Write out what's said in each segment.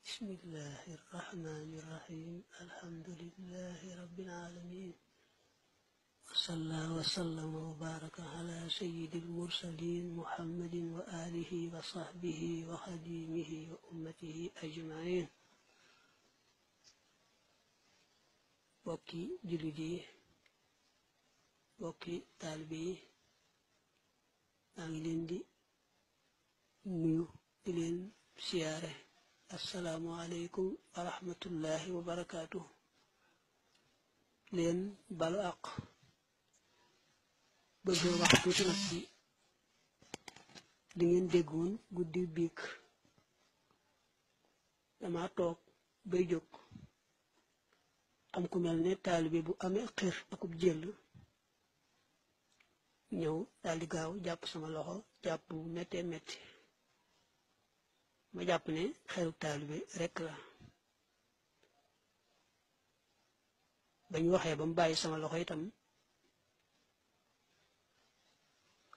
بسم الله الرحمن الرحيم الحمد لله رب العالمين وصلى وسلم وبارك على سيد المرسلين محمد وآله وصحبه وخديمه وأمته أجمعين bokki jullit yi bokki taalibe yi maa ngi leen di nuyu di leen siyaare assalaamu aleykum wa rahmatullahi wa barakaatu leen balu àq bëgg wax tuuti nag ci li ngeen déggoon guddi biig dama toog bay jóg am ku mel ne taalibe bu amee xir akub jël ñëw daal di gaaw jàpp sama loxo jàpp bu méttee métti ma jàpp ne xeru taalibe rekk la ba ñu waxee ba mu bàyyi sama loxo itam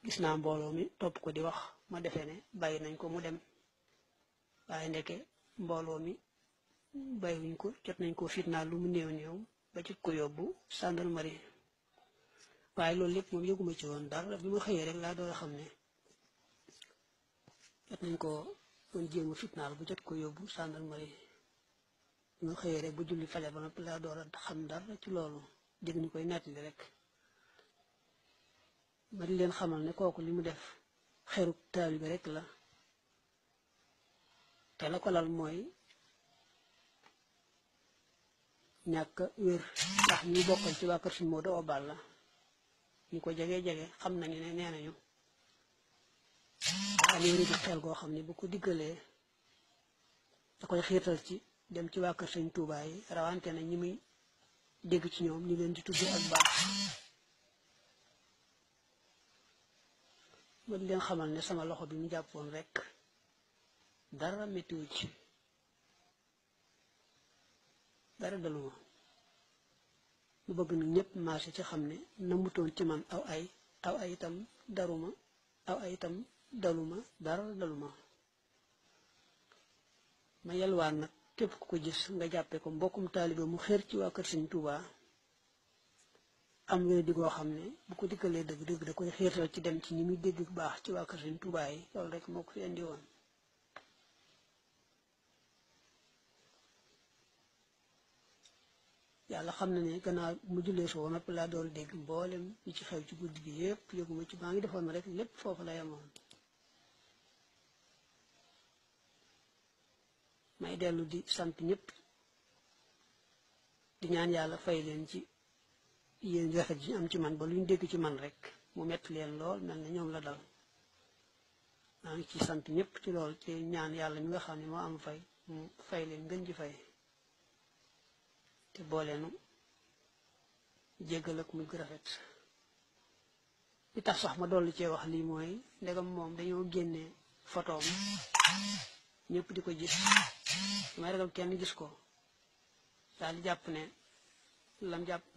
gis naa mbooloo mi topp ko di wax ma defee ne bàyyi nañ ko mu dem waaye ndeke mbooloo mi bàyyiwuñ ko jot nañ ko fitnaal lu mu néew néew ba ci ko yóbbu gendarmerie waaye loolu lépp moom yëguma ci woon dara bi ma xëyee rek laa doon xam ne jot nañ ko doon jéem a fitnaal bu jot ko yóbbu gendarmerie bi ma xëyee rek bu julli fajar ba noppi laa door a xam dara ci loolu dégg ñu koy nettali rek ma di leen xamal ne kooku li mu def xeru taalibe rek la te la ko lal mooy ñàkk wér ndax ñu bokkal ci waa kër Sëñ Moodu Awa Balla ñu ko jege xam nañu ne nee nañu amee wéri di xel goo xam ne bu ko diggalee da koy xiirtal ci dem ci waa kër Sëñ Tuubaa yi rawante na ñi muy dégg ci ñoom ñu leen di tudde ak baax ma di leen xamal ne sama loxo bi mu jàppoon rek dara méttiwu ci dara daluma mu bëgg nag ñëpp marché ci xam ne namutoon ci man aw ay itam daruma aw ay itam daluma dara daluma ma yalwaan nag képp ku ko gis nga jàppe ko mbokkum taalibe mu xër ci waa kër Sëñ Tuubaa am wér di goo xam ne bu ko dikkalee dëgg da koy xiirtal ci dem ci ñi muy dégg bu baax ci waa kër Sëñ Tuubaa yi loolu rek moo ko fi indi woon yàlla xam na ne gannaaw mu jullee soo nopp laa doon dégg mboolem yi ci xew ci guddi gi yëpp yëguma ci maa ngi defoon rek lépp foofu la yemoon may dellu di sant ñëpp di ñaan yàlla fay leen ci yéen rafet ji am ci man ba lu ñu dégg ci man rek mu metti leen lool mel na ñoom la dal maa ngi ci sant ñëpp ci lool ci ñaan yàlla mi nga xam ne moo am fay mu fay leen gën ji fay te booleenu jéggal ak muy gu rafet li tax sax ma dolli cee wax lii mooy ndegam moom dañoo génne photoom ñëpp di ko gis damay ragal kenn gis ko daal di jàpp ne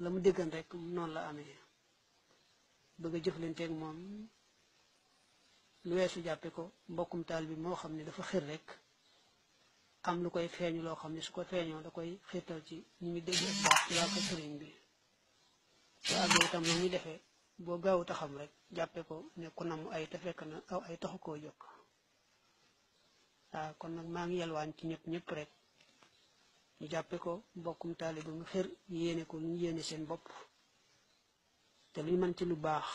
la mu déggan rek noonu la amee bëgg a jëflanteeg moom lu weesu jàppe ko mbokkum taal bi moo xam ne dafa xir rek am lu koy feeñu loo xam ne su ko feeñoo da koy xiirtal ci ñu ngi dégg ak baax ci waa ko sëriñ bi te àggee itam la muy defee boo gaawut a xam rek jàppe ko ne ku nam ay te fekk na aw ay taxu koo jóg waaw kon nag maa ngi yalwaan ci ñëpp rek ñu jàppe ko mbokkum taalibe mu xër yéene ko lu ñu yéene seen bopp te lu ñu mën ci lu baax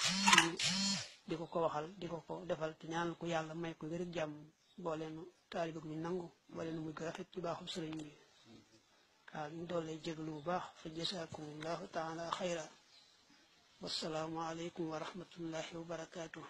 di ko waxal di ko defal te ñaanal ko yàlla may ko wér ak jàmm booleenu taalibe ñu nangu booleenu muy rafet ci baaxu sëriñ bi waaw ñu doole jéglu bu baax fa jasaakumullahu taala xayra wassalaamu aleykum wa rahmatullahi wa barakaatuh